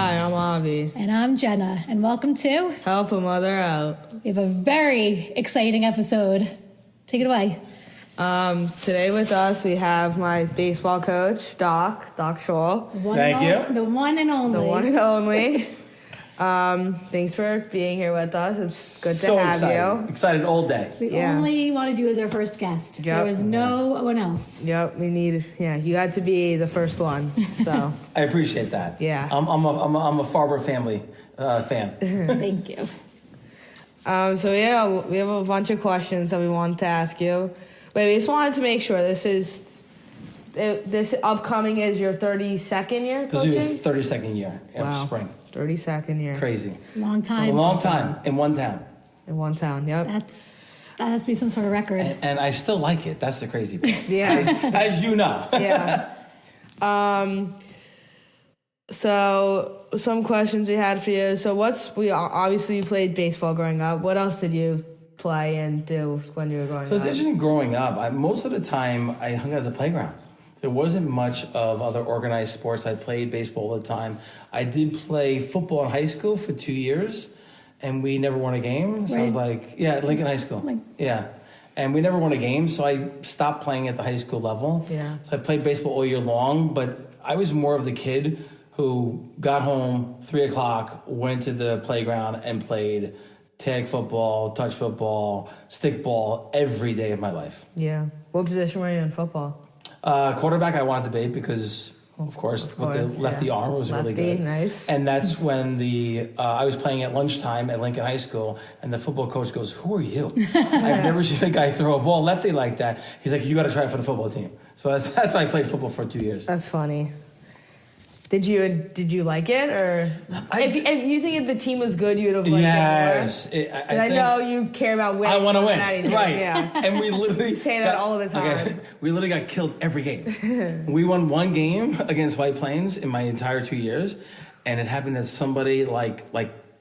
Hi, I'm Avi. And I'm Jenna, and welcome to Help a Mother Out. We have a very exciting episode. Take it away. Today with us, we have my baseball coach, Doc Scholl. Thank you. The one and only. The one and only. Thanks for being here with us. It's good So to have excited. you. Excited all day. We Yeah. only wanted you as our first guest. Yep. There was no one else. Yep, you had to be the first one, so. I appreciate that. Yeah. I'm a Farber family fan. Thank you. So yeah, we have a bunch of questions that we wanted to ask you. But we just wanted to make sure this upcoming is your 32nd year This is coaching? his 32nd year of Wow. spring. 32nd year. Crazy. Long time. It's a long time in one town. In one town, yep. That has to be some sort of record. And I still like it. That's the crazy part. Yeah. As you know. Yeah. So some questions we had for you. So obviously you played baseball growing up. What else did you play and do when you were growing So up? it's interesting growing up. Most of the time I hung out at the playground. There wasn't much of other organized sports. I played baseball all the time. I did play football in high school for 2 years, and we never won a game. So I was like, at Lincoln High School. Yeah. And we never won a game, so I stopped playing at the high school level. Yeah. So I played baseball all year long, but I was more of the kid who got home 3 o'clock, went to the playground and played tag football, touch football, stick ball every day of my life. Yeah. What position were you in football? Quarterback I wanted to be because, of course, with the lefty arm was really Lefty, good. nice. And that's when I was playing at lunchtime at Lincoln High School, and the football coach goes, "Who are you? I've never seen a guy throw a ball lefty like that." He's like, "You got to try it for the football team." So that's why I played football for 2 years. That's funny. Did you like it, or if you think if the team was good, you'd have liked it more? I know you care about winning. I want to win, anything. right? Yeah, and we literally say that all the time. Okay, we literally got killed every game. We won one game against White Plains in my entire 2 years, and it happened that somebody like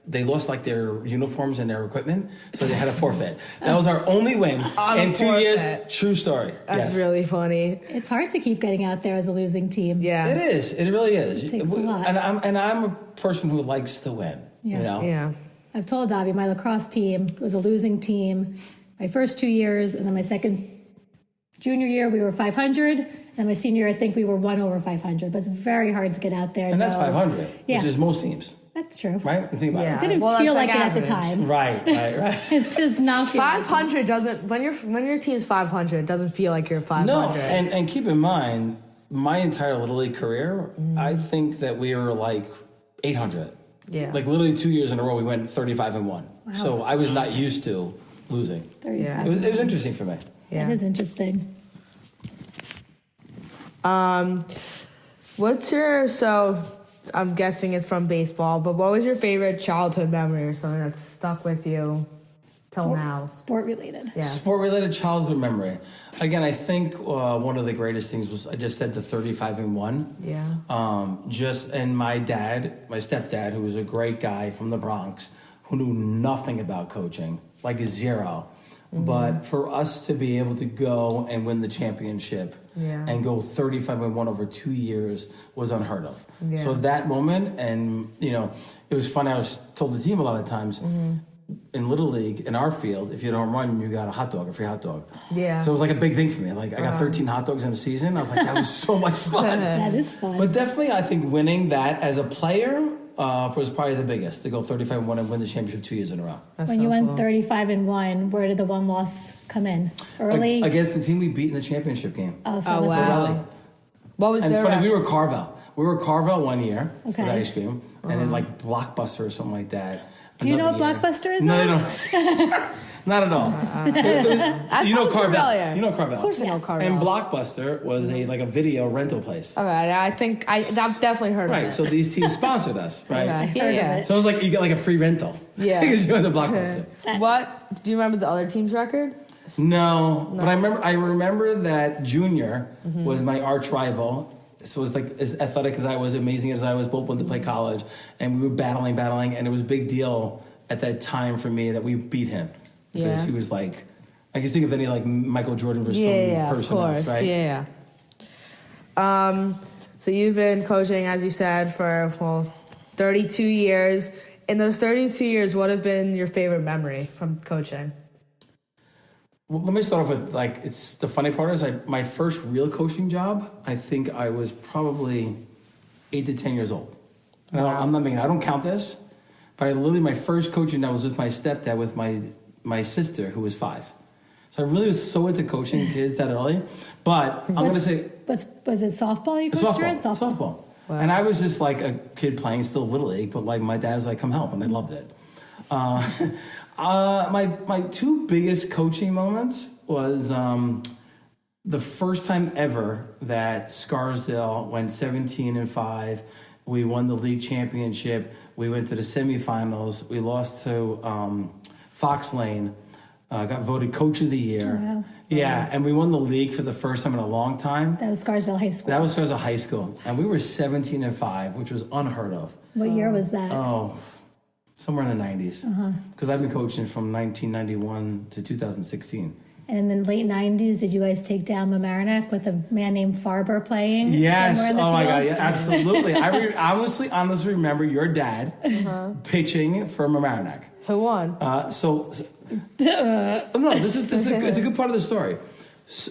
they lost their uniforms and their equipment, so they had a forfeit. That was our only win in 2 years. True story. That's really funny. It's hard to keep getting out there as a losing team. Yeah, it is. It really is. It takes a lot. And I'm a person who likes to win. Yeah. You know? Yeah. I've told Dobby my lacrosse team was a losing team my first 2 years, and then my junior year we were 500, and my senior year I think we were 1 over 500. But it's very hard to get out there. And that's 500, which is most teams. That's true. Right? Think about It didn't feel like it at the average. time. Right. It does not feel 500 doesn't when your team's 500 it doesn't feel like you're 500. No, and keep in mind, my entire Little League career, I think that we were like 800. Yeah. Like literally 2 years in a row, we went 35-1. Wow. So I was not used to losing. Yeah. It was interesting for me. Yeah. That is interesting. I'm guessing it's from baseball, but what was your favorite childhood memory or something that's stuck with you till now? Sport related. Yeah. Sport-related childhood memory. Again, I think one of the greatest things was I just said the 35-1. Yeah. And my stepdad, who was a great guy from the Bronx, who knew nothing about coaching, like zero. Mm-hmm. But for us to be able to go and win the championship and go 35-1 over 2 years was unheard of. Yeah. So that moment, and it was funny. I was told the team a lot of times in Little League, in our field, if you don't run, you got a free hot dog. Yeah. So it was like a big thing for me. Like I got 13 hot dogs in a season. I was like, that was so much fun. That is fun. But definitely, I think winning that as a player was probably the biggest, to go 35-1 and win the championship 2 years in a row. When you went 35-1, where did the one loss come in? Early? Against the team we beat in the championship game. Oh, so it was wow. early. What was And it's their funny, we were Carvel. We were Carvel 1 year for Okay. the ice cream, and then like Blockbuster or something like that. Do you know what another year. Blockbuster is? No, they don't. Not at all. You know Carvel. familiar. You know Carvel. Of course I know Carvel. And Blockbuster was a video rental place. All right, I think I've definitely heard of it. Right, so these teams sponsored us, right? Okay. Yeah. So it was like you get like a free rental. Yeah. Because you went to Blockbuster. What do you remember the other team's record? No, but I remember that Junior was my arch rival. So it was like as athletic as I was, amazing as I was, both went to play college, and we were battling, and it was a big deal at that time for me that we beat him. Because he was like, I can think of any like Michael Jordan versus some person else, right? Yeah. So you've been coaching, as you said, for 32 years. In those 32 years, what have been your favorite memory from coaching? Well, let me start off with, it's the funny part is my first real coaching job, I think I was probably 8 to 10 years old. Wow. I don't count this, but my first coaching job was with my stepdad with my sister who was 5. So I really was so into coaching kids that early. But I'm going to say... Was it softball you coached in? Softball. Wow. And I was just like a kid playing still Little League, but my dad was like, come help, and I loved it. My 2 biggest coaching moments was the first time ever that Scarsdale went 17-5. We won the league championship. We went to the semifinals. We lost to Fox Lane. Got voted coach of the year. Wow. Yeah, and we won the league for the first time in a long time. That was Scarsdale High School. That was Scarsdale High School. And we were 17-5, which was unheard of. What year was that? Oh, somewhere in the 90s. Because I've been coaching from 1991 to 2016. And in the late 90s, did you guys take down Mamaroneck with a man named Farber playing? Yes. Oh, my God. Yeah, absolutely. I honestly remember your dad pitching for Mamaroneck. Who won? No, this is it's a good part of the story.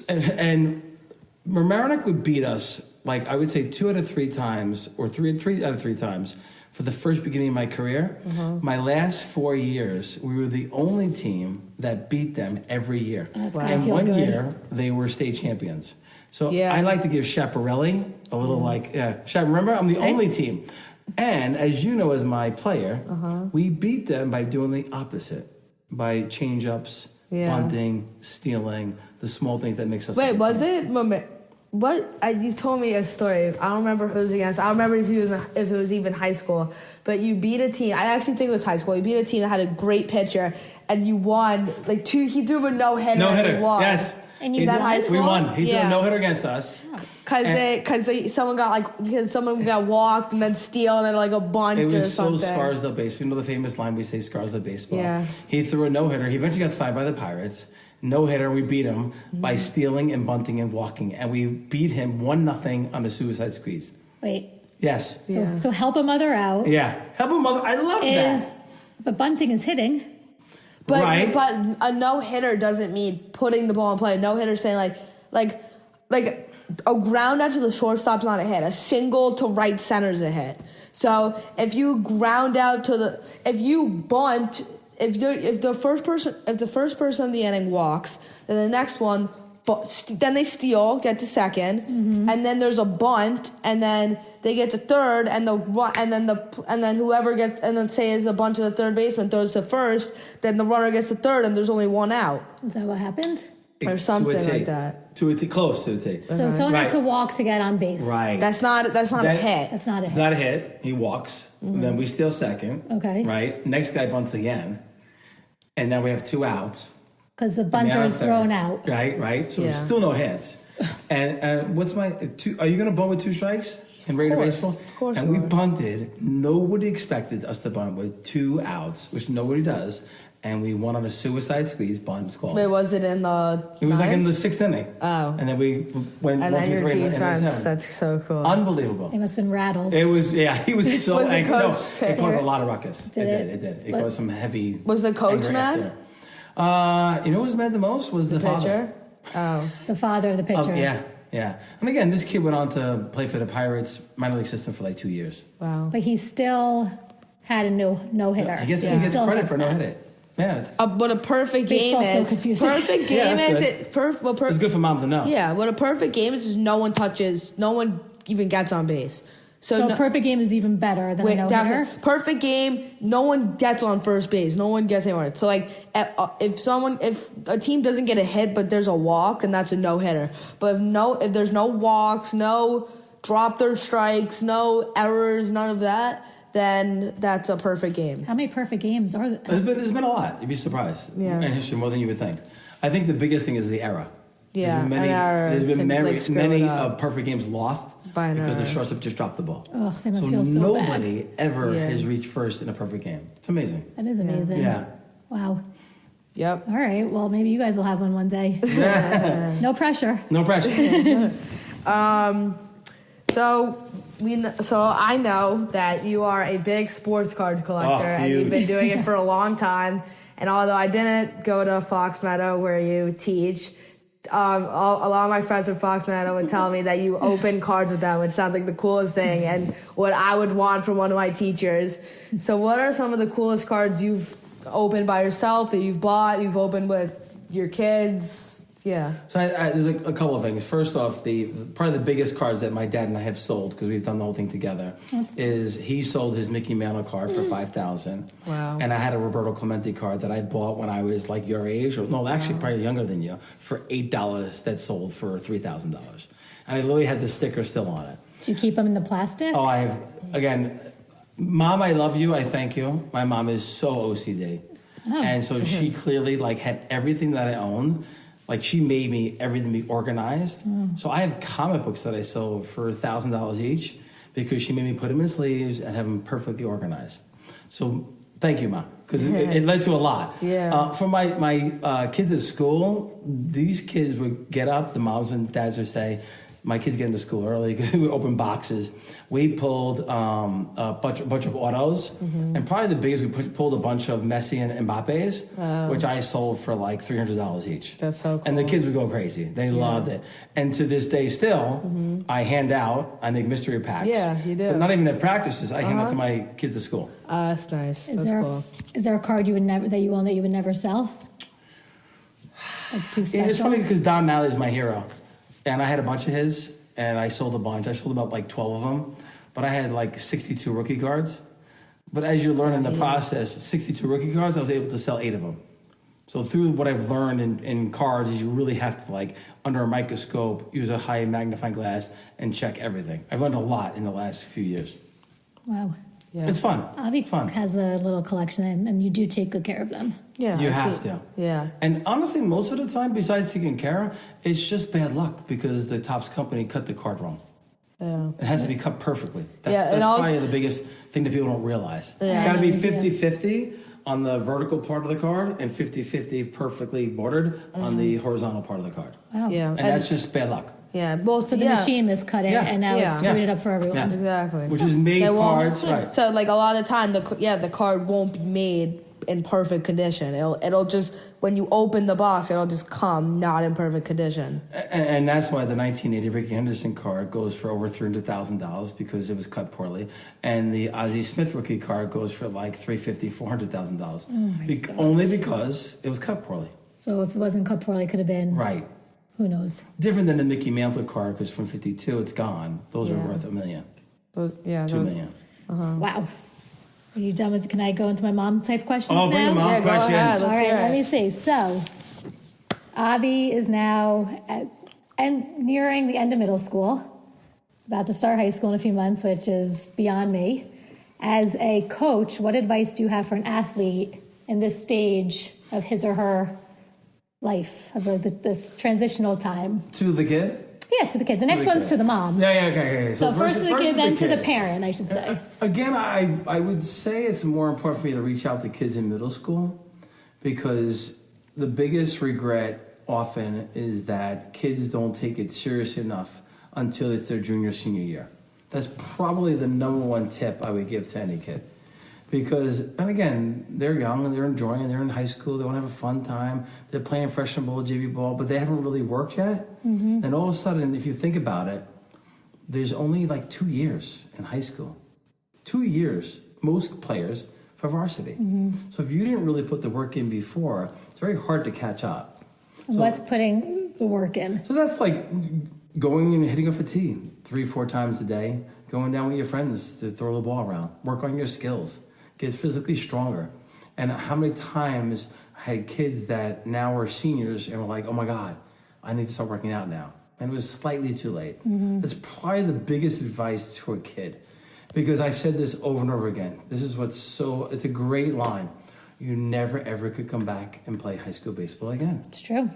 And Mamaroneck would beat us, I would say 2 out of 3 times, or 3 out of 3 times, for the first beginning of my career. My last 4 years, we were the only team that beat them every year. And one year, they were state champions. So I like to give Schiaparelli a little remember, I'm the only team. And as you know, as my player, we beat them by doing the opposite, by change-ups, bunting, stealing, the small things that makes us. Wait, was it? You told me a story. I don't remember who it was against. I don't remember if it was even high school. But you beat a team. I actually think it was high school. You beat a team that had a great pitcher, and you won. He threw a no-hitter. No-hitter. And won. Yes. And you that high school? We won. He threw a no-hitter against us. Because someone got walked and then steal and then a bunt or something. It was so Scarsdale baseball. You know the famous line we say, Scarsdale baseball. Yeah. He threw a no-hitter. He eventually got signed by the Pirates. No-hitter. We beat him by stealing and bunting and walking. And we beat him 1-0 on a suicide squeeze. Wait. Yes. So help a mother out. Yeah. Help a mother. I love that. But bunting is hitting. But right. But a no-hitter doesn't mean putting the ball in play. A no-hitter saying like a ground out to the shortstop's not a hit. A single to right center's a hit. So if you ground out if you bunt, if the first person of the inning walks, then the next one, then they steal, get to second, and then there's a bunt, and then they get to third, and then whoever gets, and then say is a bunch of the third baseman throws to first, then the runner gets to third, and there's only 1 out. Is that what happened? Or something like that. Close to the T. So someone had to walk to get on base. Right. That's not a hit. That's not a hit. It's not a hit. He walks. Then we steal second. Okay. Right. Next guy bunts again. And now we have 2 outs. Because the bunter is thrown out. Right. So there's still no hits. And what's my are you going to bunt with 2 strikes in regular baseball? Of course. And we bunted. Nobody expected us to bunt with 2 outs, which nobody does. And we won on a suicide squeeze bunt. Called. Wait, was it in the? It was in the 6th inning. Oh. And then we went 1, 2, 3 in the 7th. That's so cool. Unbelievable. He must have been rattled. It was he was so angry. No, it caused a lot of ruckus. It did. It caused some heavy. Was the coach mad? You know what was mad the most was the father. Pitcher? Oh. The father of the pitcher. Yeah. And again, this kid went on to play for the Pirates minor league system for 2 years. Wow. But he still had a no hitter. I guess he gets credit for no hit. Yeah. What a perfect game is. So confusing. Perfect game is it. It's good for mom to know. Yeah. What a perfect game is no one touches. No one even gets on base. So a perfect game is even better than a no-hitter? Perfect game, no one gets on first base. No one gets anywhere. So, if a team doesn't get a hit but there's a walk, then that's a no-hitter. But if there's no walks, no drop their strikes, no errors, none of that, then that's a perfect game. How many perfect games are there? There's been a lot. You'd be surprised. Yeah. In history, more than you would think. I think the biggest thing is the error. Yeah, there's been many perfect games lost because the shortstop just dropped the ball. Oh, they must feel so nobody bad. ever has reached first in a perfect game. It's amazing. That is amazing. Yeah. Wow. Yep. All right. Well, maybe you guys will have one day. No pressure. No pressure. So So I know that you are a big sports card collector, and you've been doing it for a long time. And although I didn't go to Fox Meadow where you teach, a lot of my friends from Fox Meadow would tell me that you open cards with them, which sounds like the coolest thing and what I would want from one of my teachers. So what are some of the coolest cards you've opened by yourself, that you've bought, you've opened with your kids? Yeah. So there's a couple of things. First off, probably the biggest cards that my dad and I have sold, because we've done the whole thing together, is he sold his Mickey Mantle card for $5,000. Wow. And I had a Roberto Clemente card that I bought when I was like your age, or no, actually probably younger than you, for $8 that sold for $3,000. And I literally had the sticker still on it. Do you keep them in the plastic? Oh, again, Mom, I love you. I thank you. My mom is so OCD. Oh. And so she clearly had everything that I owned. Like, she made me everything be organized. So I have comic books that I sold for $1,000 each because she made me put them in sleeves and have them perfectly organized. So thank you, Ma, because it led to a lot. Yeah. For my kids at school, these kids would get up, the moms and dads would say, my kids get into school early because we open boxes. We pulled a bunch of autos, and probably the biggest, we pulled a bunch of Messi and Mbappe's, which I sold for like $300 each. That's so cool. And the kids would go crazy. They loved it. And to this day still, I make mystery packs. Yeah, you do. But not even at practices. I hand out to my kids at school. That's nice. That's cool. Is there a card you own that you would never sell? That's too special. It's funny because Don Malley's my hero. And I had a bunch of his, and I sold a bunch. I sold about like 12 of them, but I had like 62 rookie cards. But as you learn in the process, 62 rookie cards, I was able to sell 8 of them. So through what I've learned in cards is you really have to, like, under a microscope, use a high magnifying glass and check everything. I've learned a lot in the last few years. Wow. Yeah. It's fun. Avi has a little collection, and you do take good care of them. Yeah. You have to. Yeah. And honestly, most of the time, besides taking care of, it's just bad luck because the Topps company cut the card wrong. Yeah. It has to be cut perfectly. That's, Yeah, that's probably the biggest thing that people don't realize. Yeah. It's got to be 50-50 on the vertical part of the card and 50-50 perfectly bordered on the horizontal part of the card. Wow. Yeah. And that's just bad luck. Yeah, both. So the machine has cut it, and now it's screwed it up for everyone. Yeah. Exactly. Which is made They won't- cards, right. So, like, a lot of the time, the card won't be made in perfect condition. It'll just, when you open the box, it'll just come not in perfect condition. And that's why the 1980 Ricky Henderson card goes for over $300,000 because it was cut poorly. And the Ozzie Smith rookie card goes for like $350,000, $400,000. Only because it was cut poorly. So if it wasn't cut poorly, it could have been. Right. Who knows? Different than the Mickey Mantle card because from 52 it's gone. Those are worth $1 million. $2 million. Wow. Are you done with? Can I go into my mom type questions now? Bring the mom Yeah, go questions. ahead. All Let's right, hear it. let me see. So, Avi is now nearing the end of middle school, about to start high school in a few months, which is beyond me. As a coach, what advice do you have for an athlete in this stage of his or her life, of this transitional time? To the kid? Yeah, to the kid. The next the one's kid. to the mom. Okay. So first to the kid, is then to the parent, I should say. Again, I would say it's more important for me to reach out to kids in middle school because the biggest regret often is that kids don't take it serious enough until it's their junior, senior year. That's probably the number one tip I would give to any kid. Because, and again, they're young and they're enjoying, they're in high school, they want to have a fun time, they're playing freshman ball, JV ball, but they haven't really worked yet. And all of a sudden, if you think about it, there's only like 2 years in high school. 2 years, most players, for varsity. So if you didn't really put the work in before, it's very hard to catch up. So, What's putting the work in? so that's like going and hitting off a tee 3-4 times a day, going down with your friends to throw the ball around, work on your skills, get physically stronger. And how many times I had kids that now are seniors and were like, oh my God, I need to start working out now. And it was slightly too late. That's probably the biggest advice to a kid. Because I've said this over and over again. This is it's a great line. You never ever could come back and play high school baseball again. It's true.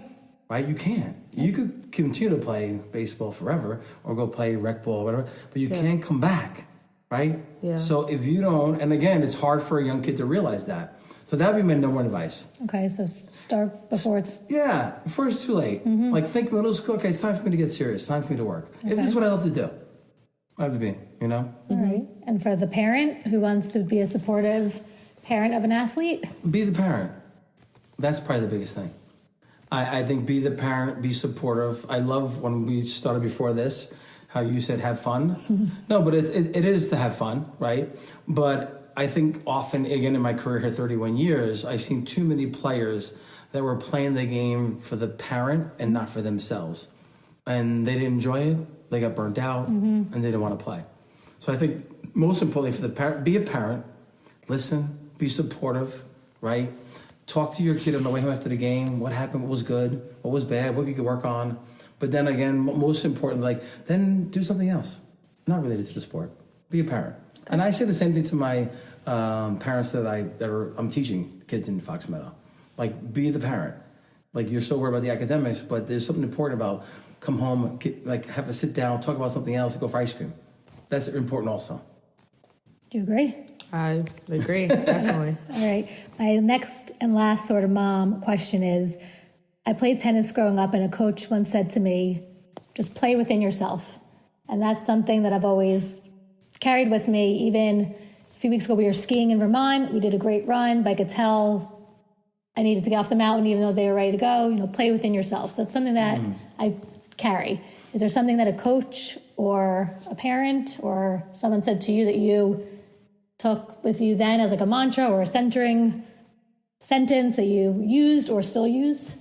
Right? You can't. You could continue to play baseball forever or go play rec ball or whatever, but you can't come back. Right? Yeah. So if you don't, and again, it's hard for a young kid to realize that. So that'd be my number one advice. Okay, so start before it's... Yeah, before it's too late. Like think middle school, okay, it's time for me to get serious. It's time for me to work. If this is what I love to do. I have to be, you know? All right. And for the parent who wants to be a supportive parent of an athlete? Be the parent. That's probably the biggest thing. I think be the parent, be supportive. I love when we started before this, how you said have fun. No, but it is to have fun, right? But I think often, again, in my career here, 31 years, I've seen too many players that were playing the game for the parent and not for themselves. And they didn't enjoy it, they got burnt out, and they didn't want to play. So I think most importantly for the parent, be a parent, listen, be supportive, right? Talk to your kid on the way home after the game, what happened, what was good, what was bad, what you could work on. But then again, most important, then do something else, not related to the sport. Be a parent. And I say the same thing to my parents that I'm teaching kids in Fox Meadow. Be the parent. You're so worried about the academics, but there's something important about come home, have a sit down, talk about something else, and go for ice cream. That's important also. Do you agree? I agree, definitely. All right. My next and last sort of mom question is, I played tennis growing up, and a coach once said to me, just play within yourself. And that's something that I've always carried with me. Even a few weeks ago, we were skiing in Vermont. We did a great run, but I could tell I needed to get off the mountain, even though they were ready to go. Play within yourself. So it's something that I carry. Is there something that a coach or a parent or someone said to you that you took with you then as a mantra or a centering sentence that you used or still use?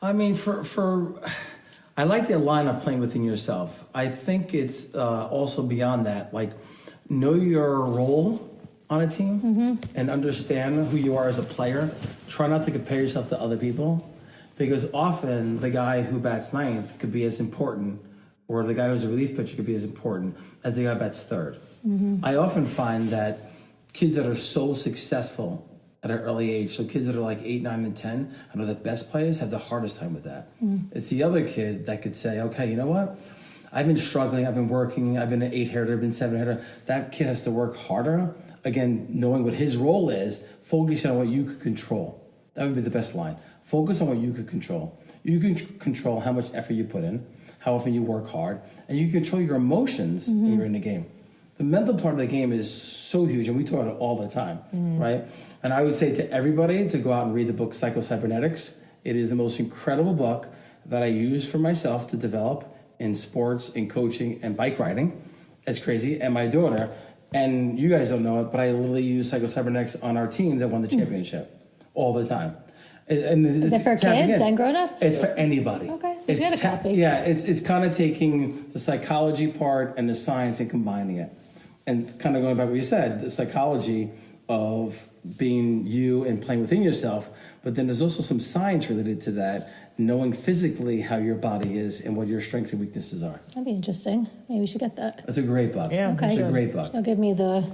I mean, I like the line of playing within yourself. I think it's also beyond that. Know your role on a team and understand who you are as a player. Try not to compare yourself to other people, because often the guy who bats ninth could be as important, or the guy who's a relief pitcher could be as important as the guy who bats third. I often find that kids that are so successful at an early age, so kids that are 8, 9, and 10, and are the best players, have the hardest time with that. It's the other kid that could say, okay, you know what? I've been struggling, I've been working, I've been an 8-hitter, I've been 7-hitter. That kid has to work harder. Again, knowing what his role is, focusing on what you could control. That would be the best line. Focus on what you could control. You can control how much effort you put in, how often you work hard, and you control your emotions when you're in the game. The mental part of the game is so huge, and we talk about it all the time, right? And I would say to everybody to go out and read the book Psycho-Cybernetics. It is the most incredible book that I use for myself to develop in sports, in coaching, and bike riding. It's crazy. And my daughter, and you guys don't know it, but I literally use Psycho-Cybernetics on our team that won the championship all the time. And is it for kids and grown-ups? It's for anybody. Okay, so you get a copy. Yeah, it's kind of taking the psychology part and the science and combining it. And kind of going back to what you said, the psychology of being you and playing within yourself, but then there's also some science related to that, knowing physically how your body is and what your strengths and weaknesses are. That'd be interesting. Maybe we should get that. It's a great book. Yeah, okay. It's a great book. You'll give me the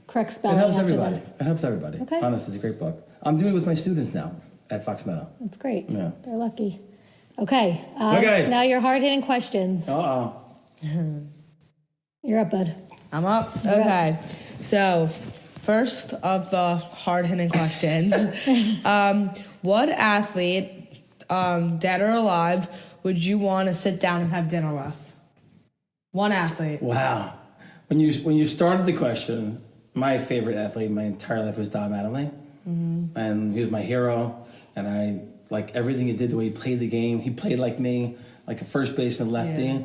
correct spelling It helps after everybody. this. It helps everybody. Okay. Honestly, it's a great book. I'm doing it with my students now at Fox Meadow. That's great. Yeah. They're lucky. Okay. Okay. Now your hard-hitting questions. Uh-oh. You're up, bud. I'm up. Okay. So, first of the hard-hitting questions. What athlete, dead or alive, would you want to sit down and have dinner with? One athlete. Wow. When you started the question, my favorite athlete my entire life was Don Mattingly. And he was my hero. And I like everything he did, the way he played the game. He played like me, like a first base and lefty. Yeah.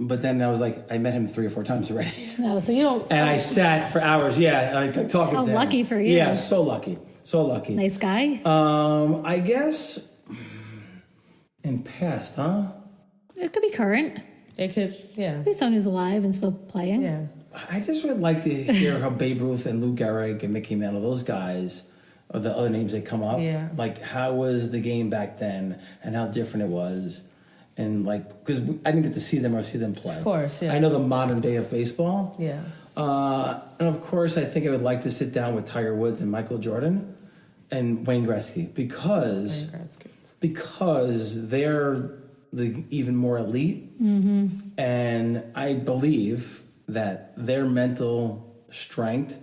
But then I met him 3 or 4 times already. No, so you don't. And I sat for hours, talking to him. How lucky for you. Yeah, so lucky. So lucky. Nice guy? I guess in past, huh? It could be current. It could, yeah. Could be someone who's alive and still playing. Yeah. I just would like to hear how Babe Ruth and Lou Gehrig and Mickey Mantle, those guys, or the other names that come up. Yeah. How was the game back then and how different it was. And because I didn't get to see them or see them play. Of course, yeah. I know the modern day of baseball. Yeah. And of course, I think I would like to sit down with Tiger Woods and Michael Jordan and Wayne Gretzky because they're the even more elite. And I believe that their mental strength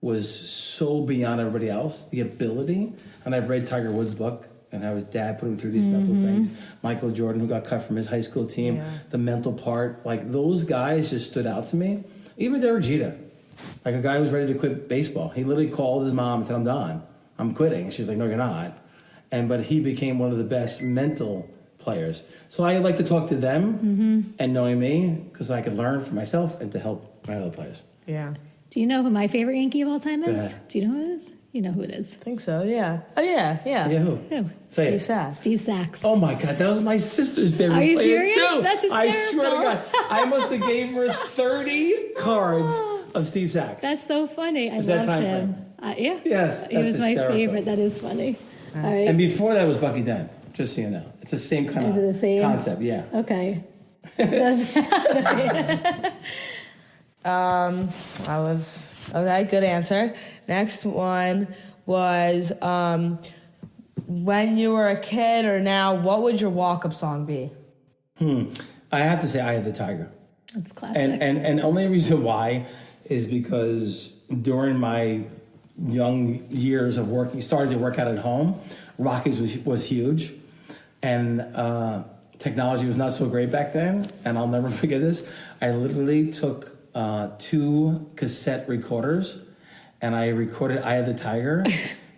was so beyond everybody else, the ability. And I've read Tiger Woods' book, and how his dad put him through these mental things. Michael Jordan, who got cut from his high school team, the mental part, like those guys just stood out to me. Even Derek Jeter, like a guy who was ready to quit baseball. He literally called his mom and said, "I'm done. I'm quitting." And she's like, "No, you're not." But he became one of the best mental players. So I like to talk to them and knowing me, because I could learn for myself and to help my other players. Yeah. Do you know who my favorite Yankee of all time is? ahead. Do you know who it is? You know who it is. I think so, yeah. Oh, yeah. Yeah, who? Who? Say Steve it. Sachs. Steve Sachs. Oh my God, that was my sister's favorite Are you player serious? too. That's I swear to hysterical. God, I must have gave her 30 cards of Steve Sachs. That's so funny. I Is that loved time him. Yeah. Yes, He was that's my hysterical. favorite. That is funny. All right. And before that was Bucky Dent, just so you know. It's the same kind Is it the of same? concept, yeah. Okay. I was okay. Good answer. Next one was when you were a kid or now. What would your walk-up song be? I have to say Eye of the Tiger. That's classic. And only reason why is because during my young years of working, starting to work out at home, Rockies was huge, and technology was not so great back then. And I'll never forget this. I literally took 2 cassette recorders, and I recorded Eye of the Tiger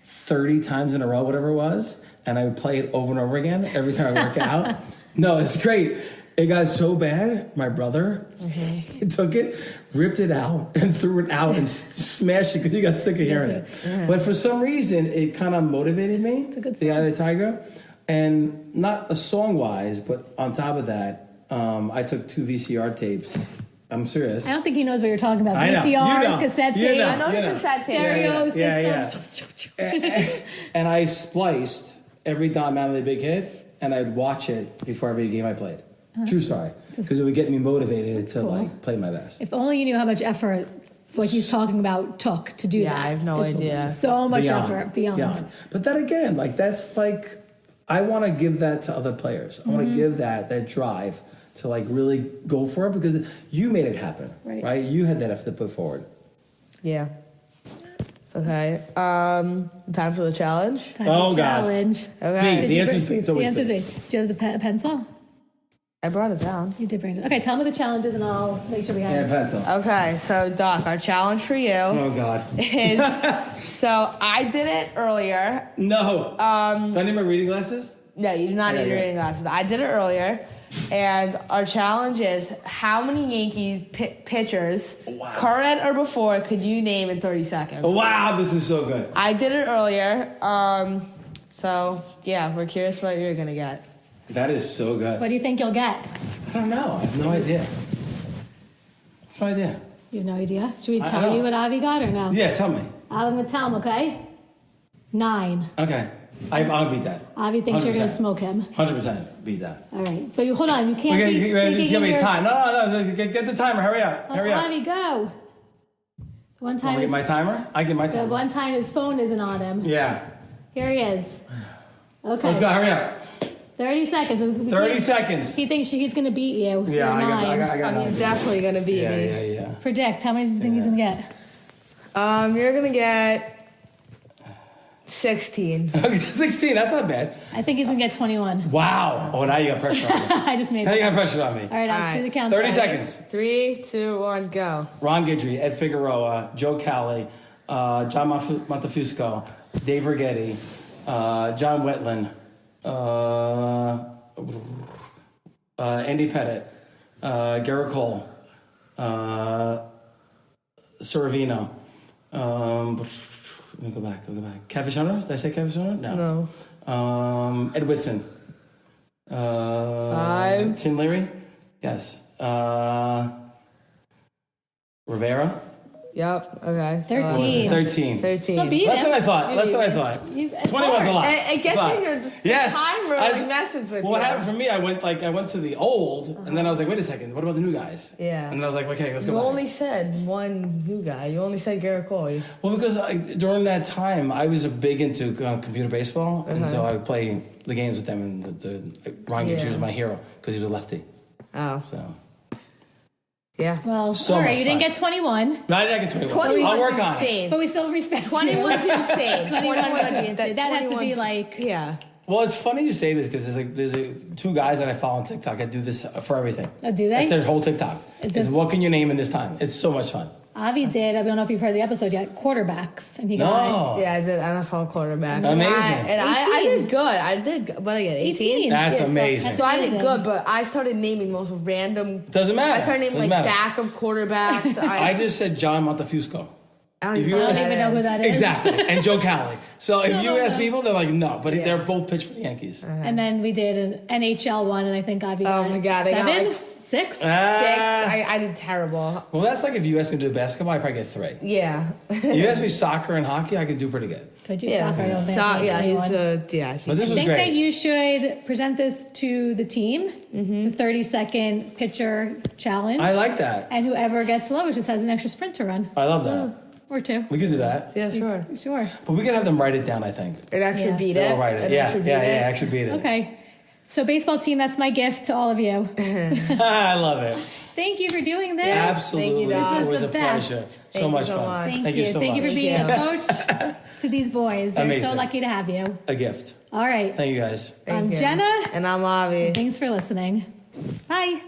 30 times in a row, whatever it was, and I would play it over and over again every time I work out. No, it's great. It got so bad, my brother he took it, ripped it out, and threw it out and smashed it because he got sick of hearing it. But for some reason, it kind of motivated me, It's a good the Eye of the Tiger. And not a song-wise, but on top of that, I took 2 VCR tapes. I'm serious. I don't think he knows what you're talking about. I know. VCRs, You know. cassette You tapes, know. I know the cassette tape. stereo Yeah, systems. And I spliced every Don Mattingly big hit, and I'd watch it before every game I played. True story. Because it would get me motivated to like play my best. If only you knew how much effort what he's talking about took to do Yeah, that. I have no idea. So much effort beyond. But that again, like that's like I want to give that to other players. I want to give that drive to like really go for it because you made it happen, right? You had that effort to put forward. Yeah. Okay. Time for the challenge. Time for the challenge. Okay. B. The answer's B. It's always The answer's B. B. Do you have the pencil? I brought it down. You did bring it. Okay, tell me the challenges and I'll make sure we have And it. pencil. Okay, so Doc, our challenge for you Oh God. is so I did it earlier. No. Do I need my reading glasses? No, you do not need your reading glasses. I did it earlier. And our challenge is how many Yankees pitchers, current or before, could you name in 30 seconds? Oh, wow, this is so good. I did it earlier. So, yeah, we're curious what you're going to get. That is so good. What do you think you'll get? I don't know. I have no idea. No idea. You have no idea? Should we I tell don't. you what Avi got or no? Yeah, tell me. I'm going to tell him, okay? 9. Okay. I'll beat that. Avi thinks you're going to 100%. smoke him. 100% beat that. All right. But hold on. You can't Okay, be give me your- time. No. Get the timer. Hurry up. Hurry up. Avi, go. One time, Want me to get my timer? I get my the timer. one time his phone isn't on him. Yeah. Here he is. Okay. Let's go. Hurry up. 30 seconds. 30 seconds. He thinks he's going to beat you. Yeah, You're I 9. got He's definitely going to beat me. Yeah. Predict. How many do you think he's going to get? You're going to get 16. 16. That's not bad. I think he's going to get 21. Wow. Oh, now you got pressure on me. I just made Now you that. got pressure on me. All right, I'll do the count. 30 seconds. 3, 2, 1, go. Ron Guidry, Ed Figueroa, Joe Cali, John Montefusco, Dave Righetti, John Wetland, Andy Pettit, Garrett Cole, Sorvino. Let me go back. Cavachona? Did I say Cavachona? No. Ed Whitson. 5. Tim Leary? Yes. Rivera? Yep. Okay. 13. 13. 13. So beat Less him. than I thought. Less than I thought. It's 21's a hard. lot. It gets It's a lot. in your Yes. time really messes with Well, what you. happened for me, I went to the old, and then I was like, wait a second, what about the new guys? Yeah. And then I was like, okay, let's You go back. only said one new guy. You only said Garrett Cole. Well, because during that time, I was big into computer baseball, and so I would play the games with them, and Ron Guidry was my hero because he was a lefty. Oh. So. Yeah. Well, So all right, much you didn't fun. get 21, No, I didn't get 21. 21's I'll work on it. insane. but we still respect 21's you. insane. 21 would be insane. That had to be 21's like yeah. Well, it's funny you say this because there's two guys that I follow on TikTok that do this for everything. Oh, do they? That's their whole TikTok. It's what can you name in this time? It's so much fun. Avi did. I don't know if you've heard the episode yet. Quarterbacks, and he got Yeah, I did NFL quarterback. Amazing. I did good. I did good. What did I get? 18? That's Yeah, amazing. So I did Amazing. good, but I started naming the most random. Doesn't matter. I started naming Doesn't matter. backup quarterbacks. I just said John Montefusco. I don't If even you know I what don't that even know who is. that is. Exactly. And Joe Cowley. So if you ask no. people, they're like, no. But Yeah. they're both pitched for the Yankees. And then we did an NHL one, and I think Avi got Oh my God, I got 7, like 6. 6. I did terrible. Well, that's like if you asked me to do basketball, I probably get 3. Yeah. If you ask me soccer and hockey, I could do pretty good. Could you Yeah. soccer? I don't think I Yeah, know he's anyone. yeah. But this I was think that great. you should present this to the team, the 30-second pitcher challenge. I like that. And whoever gets the lowest just has an extra sprint to run, I love that. or 2. We could do that. Yeah, sure. Sure. But we could have them write it down, I think. It actually Yeah. beat it. They'll write it. Yeah, actually beat yeah, it. actually beat it. Okay. So baseball team, that's my gift to all of you. I love it. Thank you for doing this. Absolutely. Doc. It This was was a the pleasure. best. So Thank much you so fun. much. Thank you. so Thank you much. for being Thank a coach to these boys. They're so Amazing. lucky to have you. A gift. All right. Thank you guys. Thank I'm you. Jenna. And I'm Avi. Thanks for listening. Bye.